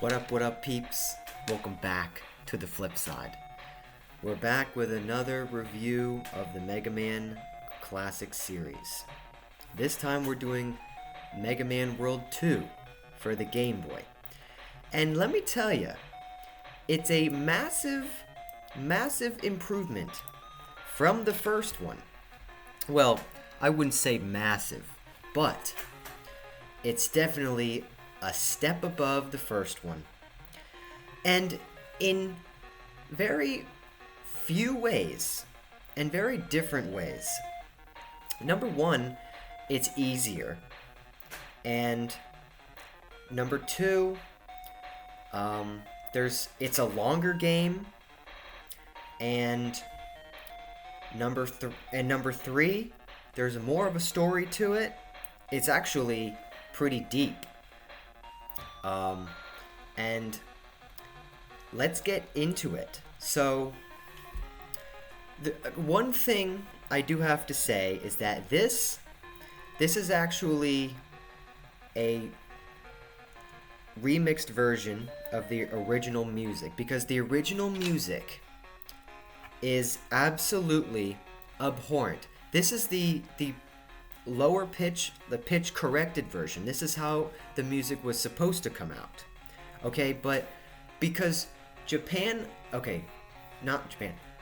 What up, peeps? Welcome back to the flip side. We're back with another review of the Mega Man Classic series. This time we're doing Mega Man World 2 for the Game Boy. And let me tell you, it's a massive improvement from the first one. Well, I wouldn't say massive, but it's definitely a step above the first one. And in very few ways, and very different ways. Number one, it's easier. And number two, it's a longer game. And number three, there's more of a story to it. It's actually pretty deep. And let's get into it. So, the one thing I do have to say is that this is actually a remixed version of the original music, because the original music is absolutely abhorrent. This is the lower pitch, the pitch corrected version. This is how the music was supposed to come out. Okay, but because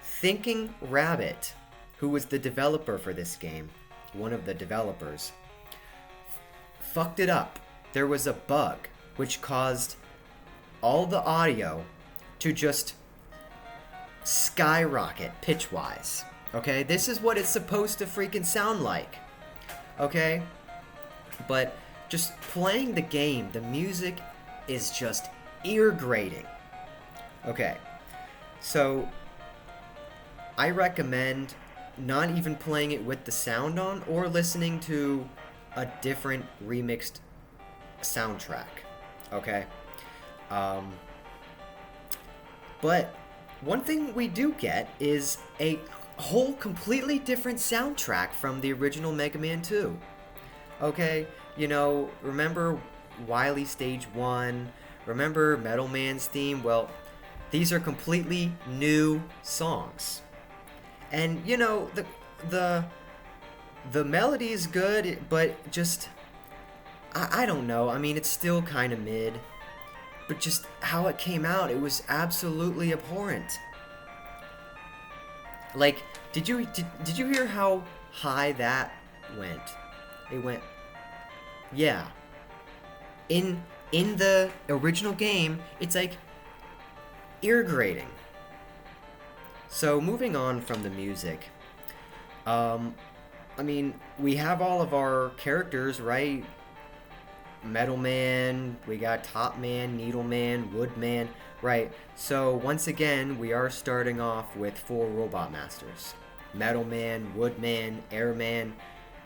Thinking Rabbit, who was the developer for this game, one of the developers, fucked it up. There was a bug which caused all the audio to just skyrocket pitch-wise. Okay, this is what it's supposed to freaking sound like. Okay? But just playing the game, the music is just ear-grating. Okay, so I recommend not even playing it with the sound on or listening to a different remixed soundtrack. Okay? But one thing we do get is a whole completely different soundtrack from the original Mega Man 2. Okay, remember Wily Stage 1, remember Metal Man's theme? Well, these are completely new songs. And the melody is good, but just I don't know. I mean, it's still kind of mid. But just how it came out, it was absolutely abhorrent. Like, did you hear how high that went? It went, yeah. In the original game, it's like ear grating. So moving on from the music, we have all of our characters, right? Metal Man, we got Top Man, Needle Man, Wood Man, right? So once again, we are starting off with 4 Robot Masters. Metal Man, Wood Man, Air Man,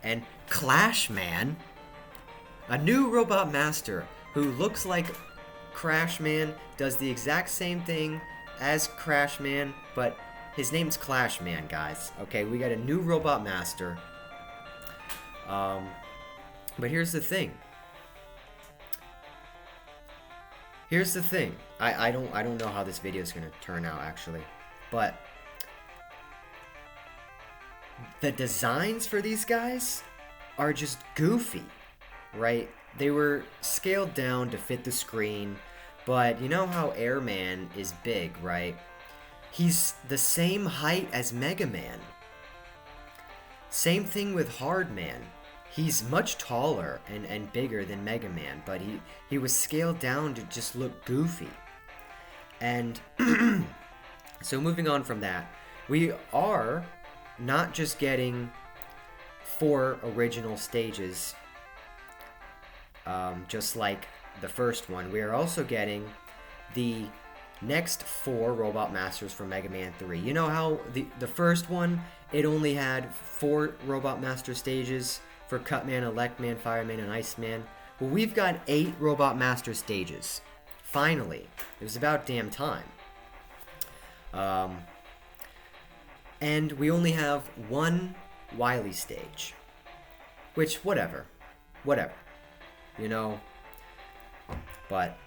and Clash Man. A new Robot Master who looks like Crash Man, does the exact same thing as Crash Man, but his name's Clash Man, guys. Okay, we got a new Robot Master. But here's the thing. I don't know how this video is gonna turn out, actually, but the designs for these guys are just goofy, right? They were scaled down to fit the screen, but you know how Airman is big, right? He's the same height as Mega Man. Same thing with Hard Man. He's much taller and bigger than Mega Man, but he was scaled down to just look goofy. And so moving on from that, we are not just getting 4 original stages, just like the first one. We are also getting the next 4 Robot Masters from Mega Man 3. You know how the first one, it only had 4 Robot Master stages for Cutman, Electman, Fireman, and Iceman? Well, we've got 8 Robot Master stages. Finally. It was about damn time. And we only have 1 Wily stage. Which, whatever. But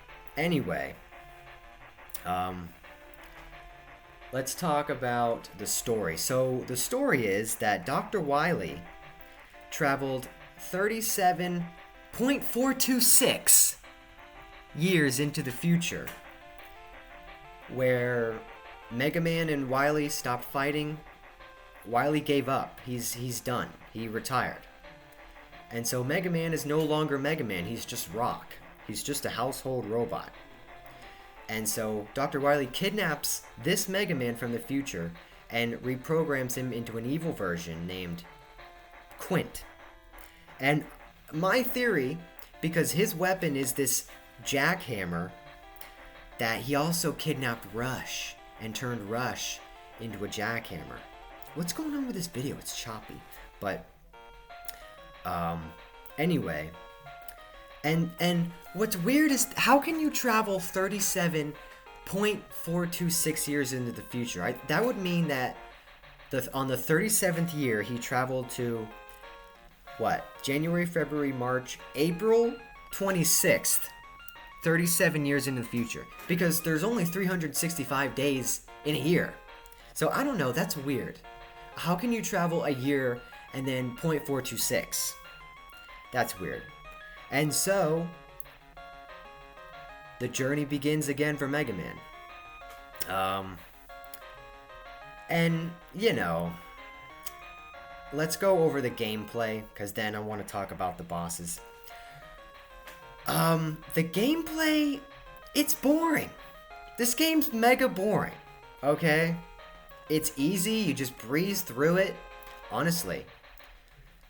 Anyway, let's talk about the story. So the story is that Dr. Wily traveled 37.426 years into the future, where Mega Man and Wily stopped fighting. Wily gave up. He's done. He retired. And so Mega Man is no longer Mega Man. He's just Rock. He's just a household robot. And so Dr. Wily kidnaps this Mega Man from the future and reprograms him into an evil version named Quint. And my theory, because his weapon is this jackhammer, that he also kidnapped Rush and turned Rush into a jackhammer. What's going on with this video? It's choppy. But anyway, and what's weird is, how can you travel 37.426 years into the future? That would mean that on the 37th year he traveled to what? January, February, March, April 26th. 37 years into the future, because there's only 365 days in a year. So I don't know, that's weird. How can you travel a year and then 0.426? That's weird. And so the journey begins again for Mega Man. And you know, let's go over the gameplay, because then I want to talk about the bosses. The gameplay, it's boring. This game's mega boring, okay? It's easy, you just breeze through it, honestly.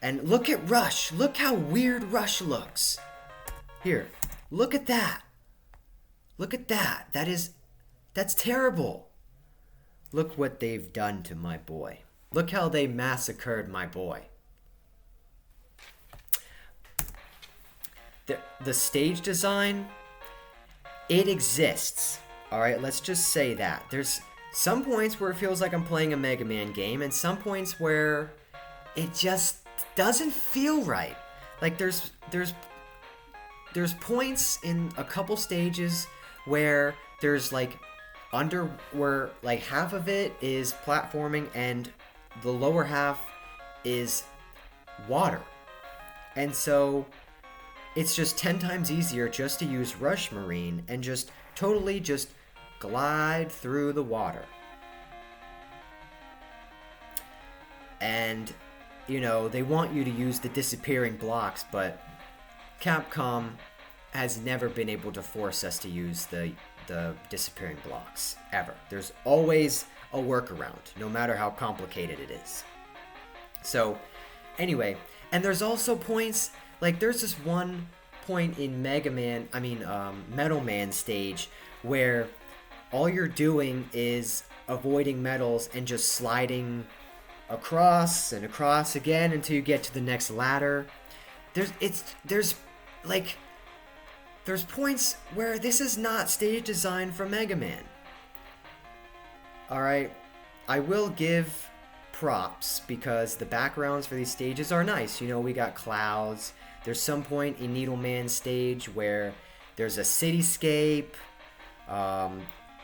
And look at Rush. Look how weird Rush looks. Here, look at that. Look at that. That's terrible. Look what they've done to my boy. Look how they massacred my boy. The stage design, it exists. Alright, let's just say that. There's some points where it feels like I'm playing a Mega Man game, and some points where it just doesn't feel right. Like there's points in a couple stages where there's like where like half of it is platforming and the lower half is water. And so it's just 10 times easier just to use Rush Marine and just totally just glide through the water. And, you know, they want you to use the disappearing blocks, but Capcom has never been able to force us to use the disappearing blocks, ever. There's always a workaround, no matter how complicated it is. So, anyway, and there's also points, like there's this one point in Metal Man stage where all you're doing is avoiding metals and just sliding across and across again until you get to the next ladder. There's points where this is not stage design for Mega Man. Alright, I will give props because the backgrounds for these stages are nice. You know, we got clouds. There's some point in Needleman stage where there's a cityscape.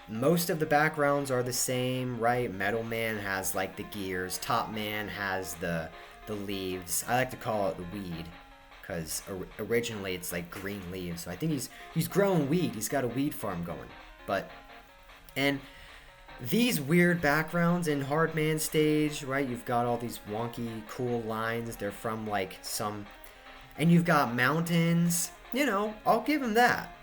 Most of the backgrounds are the same, right? Metal Man has like the gears. Top Man has the leaves. I like to call it the weed because originally it's like green leaves. So I think he's growing weed. He's got a weed farm going. And these weird backgrounds in Hardman stage, right? You've got all these wonky, cool lines. They're from like some, and you've got mountains. You know, I'll give him that.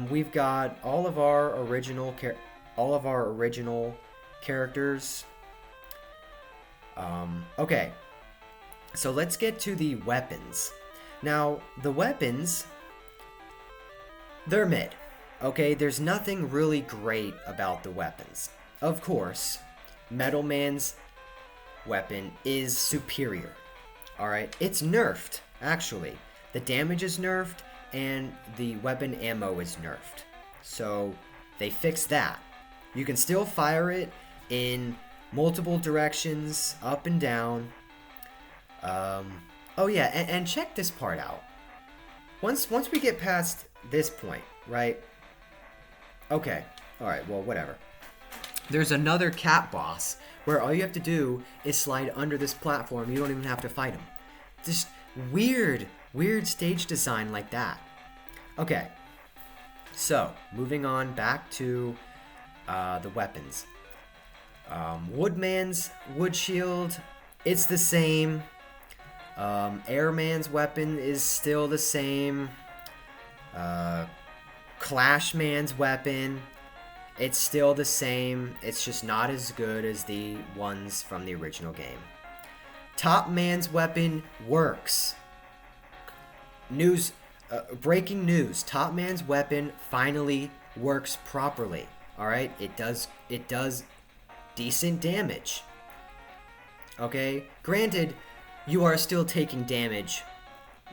We've got all of our original characters. Okay, so let's get to the weapons. Now, the weapons, they're mid. Okay, there's nothing really great about the weapons. Of course, Metal Man's weapon is superior. Alright, it's nerfed, actually. The damage is nerfed, and the weapon ammo is nerfed. So, they fixed that. You can still fire it in multiple directions, up and down. Oh yeah, and check this part out. once we get past this point, right? Okay. All right. Well, whatever. There's another cat boss where all you have to do is slide under this platform. You don't even have to fight him. Just weird stage design like that. Okay. So, moving on back to the weapons. Woodman's wood shield, it's the same. Airman's weapon is still the same. Clashman's weapon, it's still the same. It's just not as good as the ones from the original game. Top Man's weapon works. Breaking news. Top Man's weapon finally works properly. Alright? It does decent damage. Okay? Granted, you are still taking damage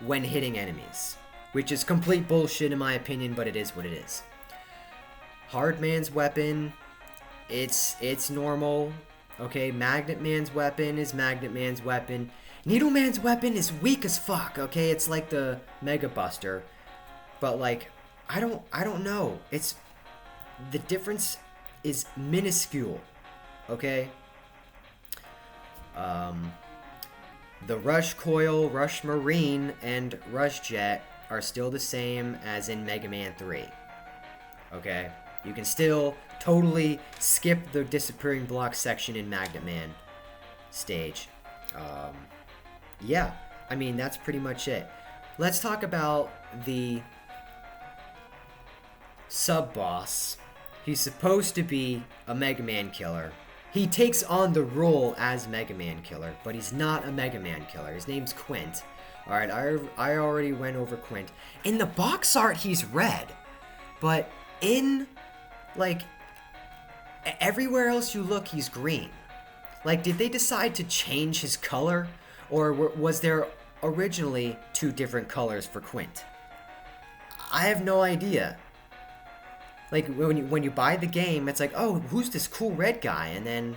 when hitting enemies, which is complete bullshit in my opinion, but it is what it is. Hard Man's weapon, it's normal. Okay, Magnet Man's weapon is Magnet Man's weapon. Needle Man's weapon is weak as fuck. Okay, it's like the Mega Buster, but like I don't know. The difference is minuscule. Okay. The Rush Coil, Rush Marine, and Rush Jet are still the same as in Mega Man 3. Okay? You can still totally skip the disappearing block section in Magnet Man stage. Yeah, I mean, that's pretty much it. Let's talk about the sub-boss. He's supposed to be a Mega Man killer. He takes on the role as Mega Man killer, but he's not a Mega Man killer. His name's Quint. Alright, I already went over Quint. In the box art, he's red. But in, like, everywhere else you look, he's green. Like, did they decide to change his color? Or was there originally two different colors for Quint? I have no idea. Like, when you buy the game, it's like, oh, who's this cool red guy? And then,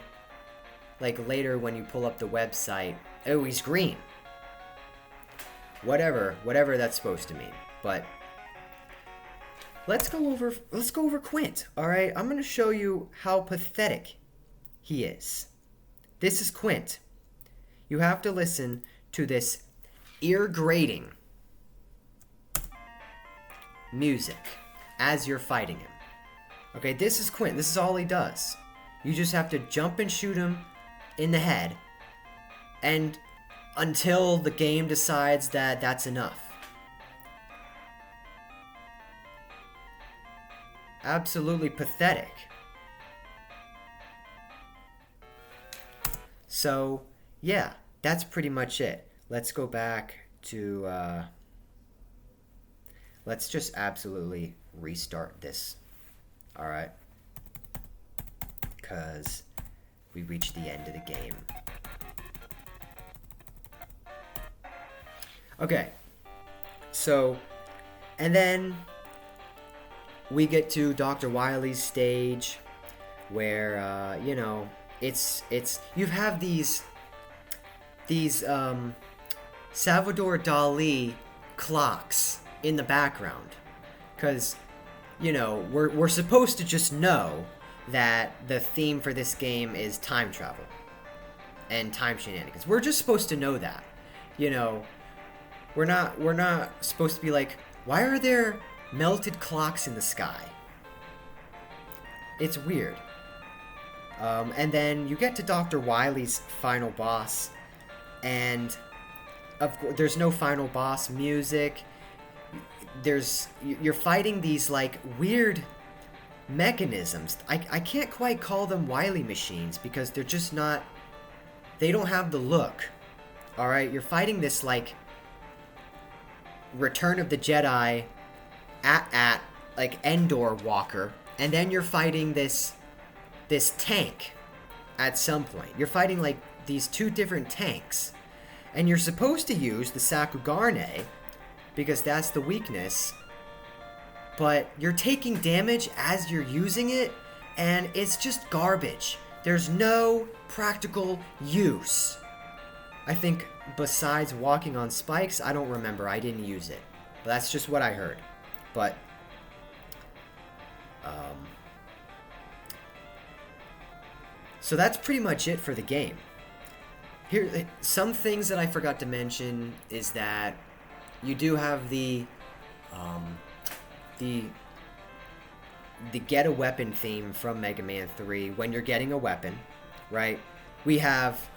like, later when you pull up the website, oh, he's green. Whatever that's supposed to mean. But let's go over Quint, alright? I'm gonna show you how pathetic he is. This is Quint. You have to listen to this ear-grating music as you're fighting him. Okay, this is Quint. This is all he does. You just have to jump and shoot him in the head, and until the game decides that that's enough. Absolutely pathetic. So, yeah, that's pretty much it. Let's go back to, let's just absolutely restart this. Alright? Because we reached the end of the game. Okay. So, and then we get to Dr. Wily's stage where, you know, it's you have these Salvador Dali clocks in the background, because, you know, we're supposed to just know that the theme for this game is time travel and time shenanigans. We're just supposed to know that. You know, we're not supposed to be like, why are there melted clocks in the sky? It's weird. And then you get to Dr. Wily's final boss, and of course there's no final boss music. You're fighting these like weird mechanisms. I can't quite call them Wily machines because they're just not, they don't have the look. Alright, you're fighting this like Return of the Jedi at like Endor walker, and then you're fighting this tank at some point. You're fighting like these two different tanks, and you're supposed to use the Sakugarne because that's the weakness, but you're taking damage as you're using it, and it's just garbage. There's no practical use. I think besides walking on spikes, I don't remember. I didn't use it. That's just what I heard. But so that's pretty much it for the game. Here, some things that I forgot to mention is that you do have the the get a weapon theme from Mega Man 3 when you're getting a weapon, right? We have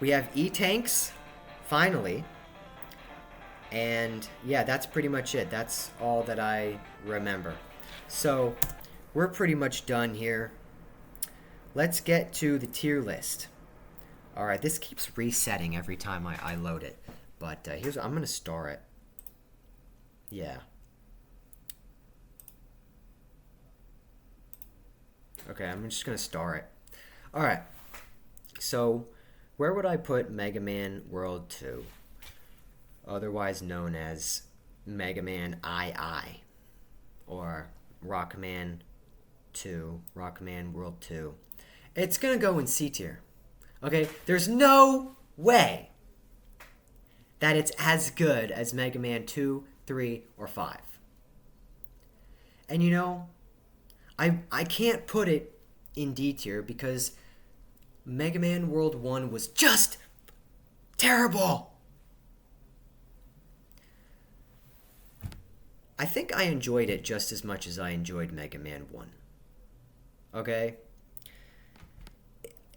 E-tanks finally. And yeah, that's pretty much it. That's all that I remember. So, we're pretty much done here. Let's get to the tier list. Alright, this keeps resetting every time I load it. But I'm going to star it. Yeah. Okay, I'm just going to star it. Alright. So, where would I put Mega Man World 2? Otherwise known as Mega Man II. Or Rockman 2. Rockman World 2. It's going to go in C tier. Okay? There's no way that it's as good as Mega Man 2, 3, or 5. And you know, I can't put it in D tier because Mega Man World 1 was just terrible. I think I enjoyed it just as much as I enjoyed Mega Man 1. Okay?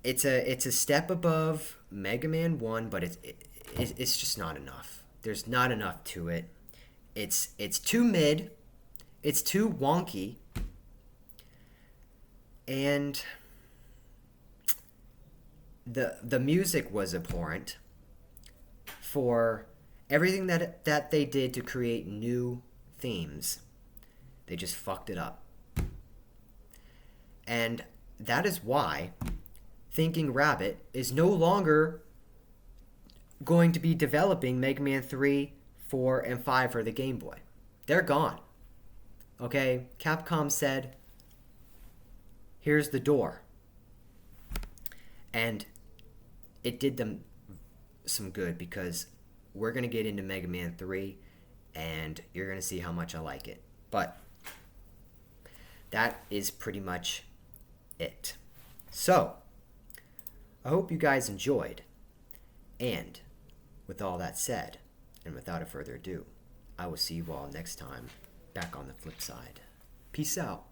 It's a step above Mega Man 1, but it's just not enough. There's not enough to it. It's too mid. It's too wonky. And the music was abhorrent for everything that they did to create new themes. They just fucked it up. And that is why Thinking Rabbit is no longer going to be developing Mega Man 3, 4, and 5 for the Game Boy. They're gone. Okay? Capcom said, here's the door. And it did them some good because we're going to get into Mega Man 3 and you're going to see how much I like it. But that is pretty much it. So, I hope you guys enjoyed. And with all that said, and without a further ado, I will see you all next time back on the flip side. Peace out.